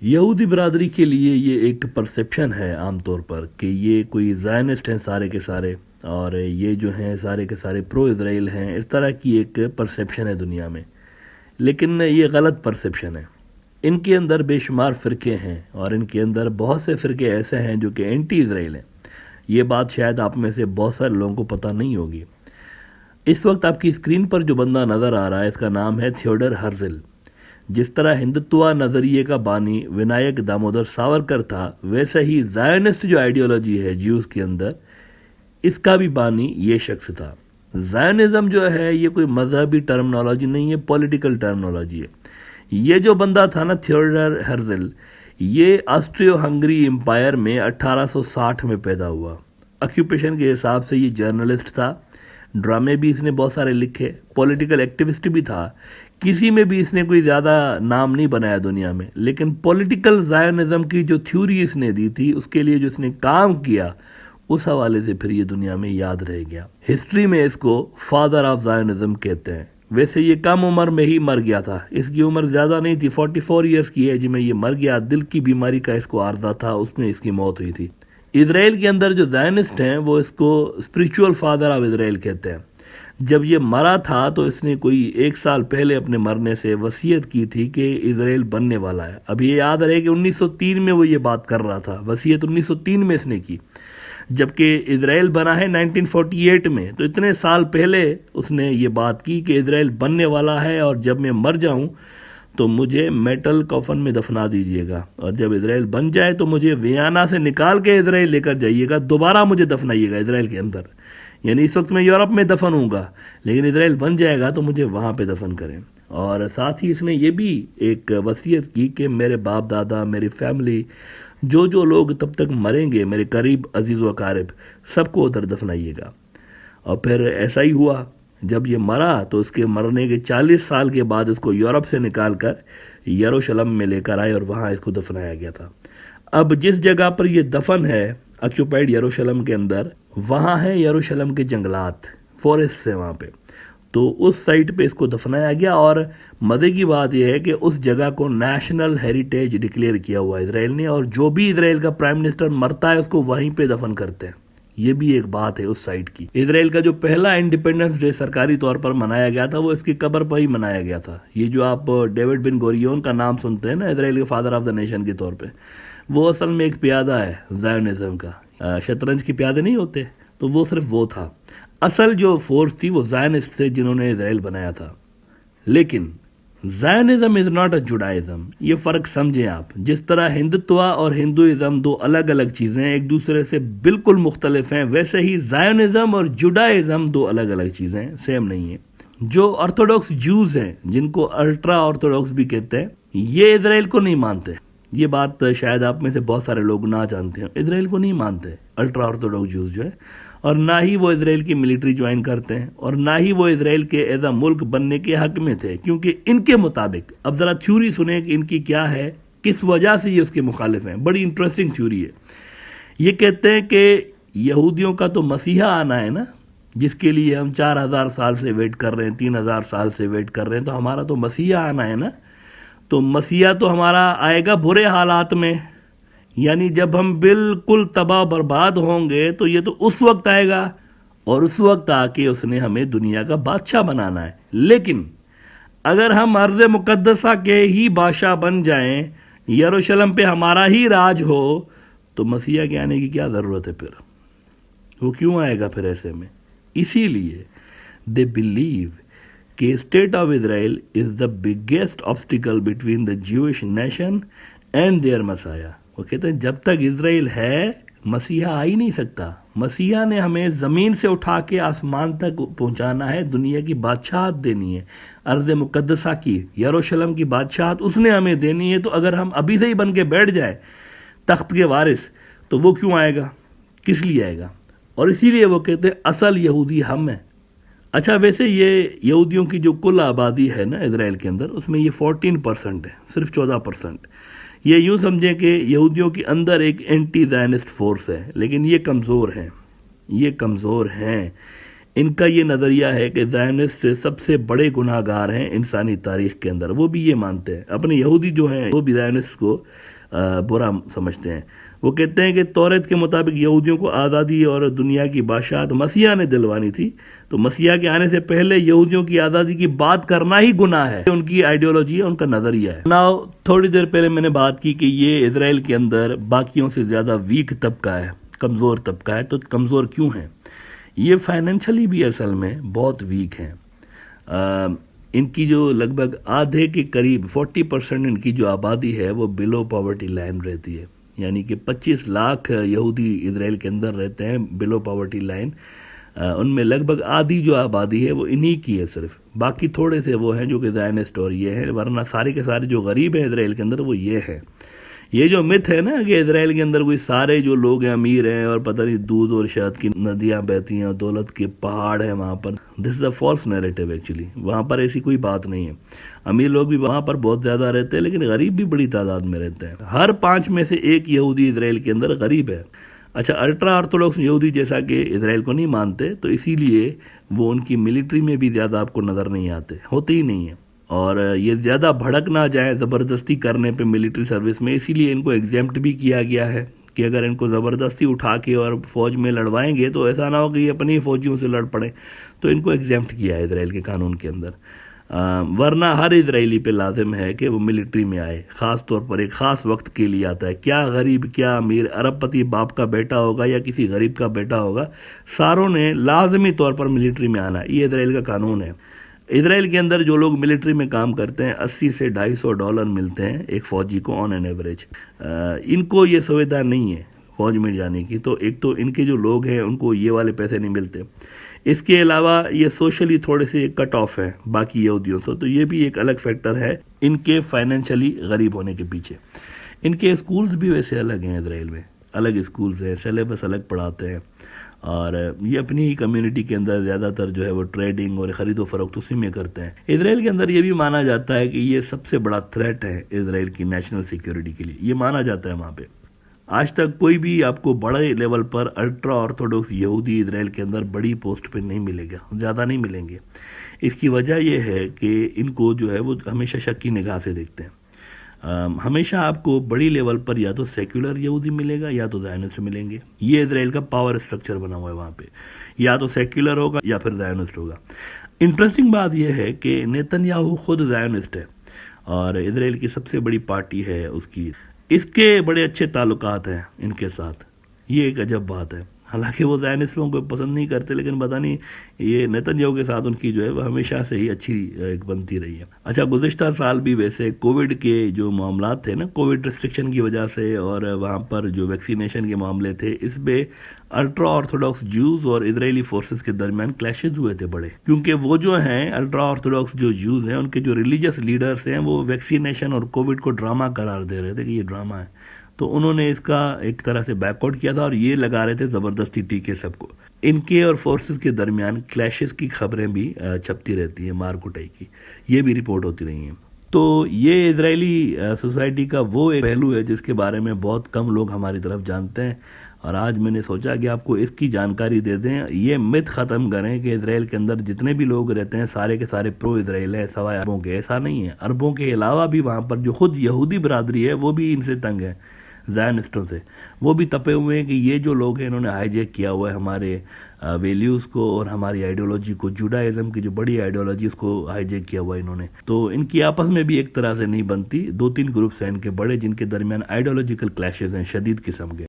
यहूदी बरादरी के लिए ये एक परसेप्शन है आमतौर पर कि ये कोई ज़ायनिस्ट हैं सारे के सारे, और ये जो हैं सारे के सारे प्रो इज़राइल हैं। इस तरह की एक परसेप्शन है दुनिया में, लेकिन ये गलत परसेप्शन है। इनके अंदर बेशुमार फ़िरके हैं और इनके अंदर बहुत से फ़िरके ऐसे हैं जो कि एंटी इज़राइल हैं। ये बात शायद आप में से बहुत सारे लोगों को पता नहीं होगी। इस वक्त आपकी स्क्रीन पर जो बंदा नज़र आ रहा है, इसका नाम है थियोडर हर्जिल। जिस तरह हिंदुत्व नज़रिए का बानी विनायक दामोदर सावरकर था, वैसे ही ज़ायनिस्ट जो आइडियोलॉजी है ज्यूज़ के अंदर, इसका भी बानी ये शख्स था। ज़ायनिज़्म जो है ये कोई मजहबी टर्मिनोलॉजी नहीं है, पॉलिटिकल टर्मिनोलॉजी है। ये जो बंदा था ना थियोडर हर्जिल, ये ऑस्ट्रियो हंगरी एम्पायर में 1860 में पैदा हुआ। ऑक्यूपेशन के हिसाब से ये जर्नलिस्ट था, ड्रामे भी इसने बहुत सारे लिखे, पॉलिटिकल एक्टिविस्ट भी था। किसी में भी इसने कोई ज़्यादा नाम नहीं बनाया दुनिया में, लेकिन पॉलिटिकल ज़ायनिज़्म की जो थ्योरी इसने दी थी, उसके लिए जो इसने काम किया, उस हवाले से फिर ये दुनिया में याद रह गया। हिस्ट्री में इसको फादर ऑफ ज़ायनिज़्म कहते हैं। वैसे ये कम उम्र में ही मर गया था, इसकी उम्र ज़्यादा नहीं थी, 44 ईयर्स की एज में ये मर गया। दिल की बीमारी का इसको आर्जा था, उसमें इसकी मौत हुई थी। इजराइल के अंदर जो ज़ायनिस्ट हैं वो इसको स्पिरिचुअल फादर ऑफ इजराइल कहते हैं। जब ये मरा था तो इसने कोई 1 साल पहले अपने मरने से वसीयत की थी कि इजराइल बनने वाला है। अब ये याद रहे कि 1903 में वो ये बात कर रहा था, वसीयत 1903 में इसने की, जबकि इजराइल बना है 1948 में। तो इतने साल पहले उसने ये बात की कि इजराइल बनने वाला है और जब मैं मर जाऊं तो मुझे मेटल कफन में दफना दीजिएगा, और जब इजराइल बन जाए तो मुझे वियना से निकाल के इजराइल लेकर जाइएगा, दोबारा मुझे दफनाइएगा इजराइल के अंदर। यानी इस वक्त मैं यूरोप में दफन हूँगा, लेकिन इजराइल बन जाएगा तो मुझे वहाँ पे दफन करें। और साथ ही इसने ये भी एक वसीयत की कि मेरे बाप दादा, मेरी फैमिली, जो जो लोग तब तक मरेंगे, मेरे करीब अजीज़ व अकारिब, सबको उधर दफनाइएगा। और फिर ऐसा ही हुआ। जब ये मरा तो उसके मरने के 40 साल के बाद उसको यूरोप से निकाल कर यरूशलेम में लेकर आए और वहाँ इसको दफनाया गया था। अब जिस जगह पर ये दफन है ऑक्यूपाइड यरूशलेम के अंदर, वहाँ है यरूशलेम के जंगलात, फॉरेस्ट है वहाँ पे। तो उस साइट पे इसको दफनाया गया, और मज़े की बात यह है कि उस जगह को नेशनल हेरिटेज डिक्लेयर किया हुआ इजराइल ने, और जो भी इजराइल का प्राइम मिनिस्टर मरता है उसको वहीं पे दफन करते हैं। ये भी एक बात है उस साइट की। इजराइल का जो पहला इंडिपेंडेंस डे सरकारी तौर पर मनाया गया था, वो इसकी कब्र पर ही मनाया गया था। ये जो आप डेविड बिन गोरियोन का नाम सुनते हैं ना इजराइल के फादर ऑफ द नेशन के तौर पे, वो असल में एक प्यादा है ज़ायनिज़्म का। शतरंज के प्यादे नहीं होते, तो वो सिर्फ वो था। असल जो फोर्स थी वो ज़ायनिस्ट थे जिन्होंने इजराइल बनाया था। लेकिन ज़ायनिज़्म इज़ नॉट अ जुडाइज़्म, ये फ़र्क समझें आप। जिस तरह हिंदुत्व और हिंदुइज़्म दो अलग अलग चीज़ें हैं, एक दूसरे से बिल्कुल मुख्तलिफ हैं, वैसे ही ज़ायनिज़्म और जुडाइज़्म दो अलग अलग चीज़ें हैं, सेम नहीं है। जो ऑर्थोडॉक्स ज्यूज़ हैं, जिनको अल्ट्रा ऑर्थोडॉक्स भी कहते हैं, ये इजराइल को नहीं मानते। ये बात शायद आप में से बहुत सारे लोग ना जानते हैं। इजराइल को नहीं मानते अल्ट्रा ऑर्थोडॉक्स ज्यूज़ जो है, और ना ही वो इजराइल की मिलिट्री ज्वाइन करते हैं, और ना ही वो इजराइल के एज अ मुल्क बनने के हक में थे, क्योंकि इनके मुताबिक, अब ज़रा थ्योरी सुने कि इनकी क्या है, किस वजह से ये उसके मुखालिफ हैं। बड़ी इंटरेस्टिंग थ्योरी है। ये कहते हैं कि यहूदियों का तो मसीहा आना है ना, जिसके लिए हम 4000 साल से वेट कर रहे हैं, 3000 साल से वेट कर रहे हैं, तो हमारा तो मसीहा आना है ना। तो मसीहा तो हमारा आएगा बुरे हालात में, यानी जब हम बिल्कुल तबाह बर्बाद होंगे, तो ये तो उस वक्त आएगा, और उस वक्त आके उसने हमें दुनिया का बादशाह बनाना है। लेकिन अगर हम अर्ज़ मुक़द्दसा के ही बादशाह बन जाएं, यरूशलेम पे हमारा ही राज हो, तो मसीहा के आने की क्या ज़रूरत है? फिर वो क्यों आएगा फिर ऐसे में? इसीलिए दे बिलीव कि state of Israel is the biggest obstacle between the Jewish nation and their messiah. वो कहते हैं जब तक इजराइल है, मसीहा आ ही नहीं सकता। मसीहा ने हमें ज़मीन से उठा के आसमान तक पहुंचाना है, दुनिया की बादशाहत देनी है, अर्ज़ मुक़द्दसा की, यरूशलेम की बादशाहत उसने हमें देनी है। तो अगर हम अभी से ही बन के बैठ जाए तख्त के वारिस, तो वो क्यों आएगा, किस लिए आएगा? और इसीलिए वो कहते हैं असल यहूदी हम हैं। अच्छा, वैसे ये यहूदियों की जो कुल आबादी है ना इजराइल के अंदर, उसमें ये 14% है, सिर्फ 14%। ये यूँ समझें कि यहूदियों के अंदर एक एंटी ज़ायनिस्ट फोर्स है, लेकिन ये कमज़ोर हैं, ये कमज़ोर हैं। इनका ये नज़रिया है कि ज़ायनिस्ट सबसे बड़े गुनाहगार हैं इंसानी तारीख़ के अंदर। वो भी ये मानते हैं, अपने यहूदी जो हैं वो भी ज़ायनिस्ट को बुरा समझते हैं। वो कहते हैं कि तौरात के मुताबिक यहूदियों को आज़ादी और दुनिया की बादशाहत मसीहा ने दिलवानी थी, तो मसीहा के आने से पहले यहूदियों की आज़ादी की बात करना ही गुनाह है। उनकी आइडियोलॉजी है, उनका नज़रिया है। नाउ थोड़ी देर पहले मैंने बात की कि ये इजराइल के अंदर बाकियों से ज़्यादा वीक तबका है, कमज़ोर तबका है। तो कमज़ोर क्यों है? ये फाइनेंशियली भी असल में बहुत वीक हैं। इनकी जो लगभग आधे के करीब 40% इनकी जो आबादी है वो बिलो पॉवर्टी लाइन रहती है, यानी कि 25 लाख यहूदी इजराइल के अंदर रहते हैं बिलो पॉवर्टी लाइन। उनमें लगभग आधी जो आबादी है वो इन्हीं की है सिर्फ, बाकी थोड़े से वो हैं जो कि ज़ायनिस्ट और ये हैं, वरना सारे के सारे जो गरीब हैं इजराइल के अंदर वो ये हैं। ये जो मिथ है ना कि इजराइल के अंदर कोई सारे जो लोग हैं अमीर हैं और पता नहीं दूध और शहद की नदियां बहती हैं और दौलत के पहाड़ हैं वहाँ पर, this is a false narrative actually. वहाँ पर ऐसी कोई बात नहीं है। अमीर लोग भी वहाँ पर बहुत ज़्यादा रहते हैं, लेकिन गरीब भी बड़ी तादाद में रहते हैं। हर 5 में से 1 यहूदी इजराइल के अंदर गरीब है। अच्छा, अल्ट्रा ऑर्थोडॉक्स यहूदी जैसा कि इजराइल को नहीं मानते, तो इसीलिए वो उनकी मिलिट्री में भी ज़्यादा आपको नज़र नहीं आते, होते ही नहीं है। और ये ज़्यादा भड़क ना जाए ज़बरदस्ती करने पे मिलिट्री सर्विस में, इसीलिए इनको एग्जेम्प्ट भी किया गया है कि अगर इनको ज़बरदस्ती उठा के और फ़ौज में लड़वाएंगे तो ऐसा ना हो कि ये अपनी फ़ौजियों से लड़ पड़े, तो इनको एग्जेम्प्ट किया है इजराइल के कानून के अंदर। वरना हर इजरायली पे लाजिम है कि वो मिलिट्री में आए, ख़ास तौर पर एक ख़ास वक्त के लिए आता है। क्या गरीब क्या अमीर, अरबपति बाप का बेटा होगा या किसी गरीब का बेटा होगा, सारों ने लाजमी तौर पर मिलिट्री में आना, ये इजराइल का कानून है। इजराइल के अंदर जो लोग मिलिट्री में काम करते हैं 80 से $250 मिलते हैं एक फ़ौजी को ऑन एन एवरेज। इनको ये सुविधा नहीं है फ़ौज में जाने की, तो एक तो इनके जो लोग हैं उनको ये वाले पैसे नहीं मिलते। इसके अलावा ये सोशली थोड़े से कट ऑफ है बाकी यहूदियों से, तो ये भी एक अलग फैक्टर है इनके फाइनेंशियली गरीब होने के पीछे। इनके स्कूल्स भी वैसे अलग हैं, इजराइल में अलग स्कूल्स हैं, सिलेबस अलग पढ़ाते हैं, और ये अपनी ही कम्युनिटी के अंदर ज़्यादातर जो है वो ट्रेडिंग और ख़रीदो फरोख्त उसी में करते हैं। इजराइल के अंदर ये भी माना जाता है कि ये सबसे बड़ा थ्रेट है इजराइल की नेशनल सिक्योरिटी के लिए, ये माना जाता है वहाँ पे। आज तक कोई भी आपको बड़े लेवल पर अल्ट्रा ऑर्थोडॉक्स यहूदी इजराइल के अंदर बड़ी पोस्ट पे नहीं मिलेगा, ज़्यादा नहीं मिलेंगे। इसकी वजह यह है कि इनको जो है वो हमेशा शक की निगाह से देखते हैं। हमेशा आपको बड़ी लेवल पर या तो सेक्युलर यहूदी मिलेगा या तो ज़ायनिस्ट मिलेंगे। ये इजराइल का पावर स्ट्रक्चर बना हुआ है वहाँ पे, या तो सेक्युलर होगा या फिर ज़ायनिस्ट होगा। इंटरेस्टिंग बात यह है कि नेतन्याहू खुद ज़ायनिस्ट है और इजराइल की सबसे बड़ी पार्टी है उसकी, इसके बड़े अच्छे ताल्लुकात हैं इनके साथ। ये एक अजब बात है। हालांकि वो ज़ायनिस्ट लोगों को पसंद नहीं करते, लेकिन पता नहीं ये नेतन्याहू के साथ उनकी जो है वो हमेशा से ही अच्छी एक बनती रही है। अच्छा, गुज़िश्ता साल भी वैसे कोविड के जो मामला थे ना, कोविड रिस्ट्रिक्शन की वजह से और वहाँ पर जो वैक्सीनेशन के मामले थे, इस पे अल्ट्रा ऑर्थोडॉक्स ज्यूज़ और इजरायली फोर्सेस के दरमियान क्लैशेज हुए थे बड़े, क्योंकि वो जो हैं अल्ट्रा ऑर्थोडॉक्स जो ज्यूज़ हैं, उनके जो रिलीजियस लीडर्स हैं वो वैक्सीनेशन और कोविड को ड्रामा करार दे रहे थे कि ये ड्रामा है, तो उन्होंने इसका एक तरह से बैकआउट किया था और ये लगा रहे थे ज़बरदस्ती टीके सबको। इनके और फोर्सेस के दरमियान क्लैशेस की खबरें भी छपती रहती हैं, मार कुटाई की, ये भी रिपोर्ट होती रही हैं। तो ये इजरायली सोसाइटी का वो एक पहलू है जिसके बारे में बहुत कम लोग हमारी तरफ जानते हैं, और आज मैंने सोचा कि आपको इसकी जानकारी दे दें, ये मिथ ख़त्म करें कि इजराइल के अंदर जितने भी लोग रहते हैं सारे के सारे प्रो इजराइल है सवाए अरबों के। ऐसा नहीं है, अरबों के अलावा भी वहाँ पर जो खुद यहूदी बरादरी है वो भी इनसे तंग है, ज़ायनिस्टों से। वो भी तपे हुए हैं कि ये जो लोग हैं इन्होंने हाईजैक किया हुआ है हमारे वैल्यूज़ को और हमारी आइडियोलॉजी को, जुडाइज़म की जो बड़ी आइडियोलॉजी उसको हाईजैक किया हुआ है इन्होंने। तो इनकी आपस में भी एक तरह से नहीं बनती। 2-3 ग्रुप्स हैं इनके बड़े जिनके दरमियान आइडियोलॉजिकल क्लैशेज हैं शदीद किस्म के।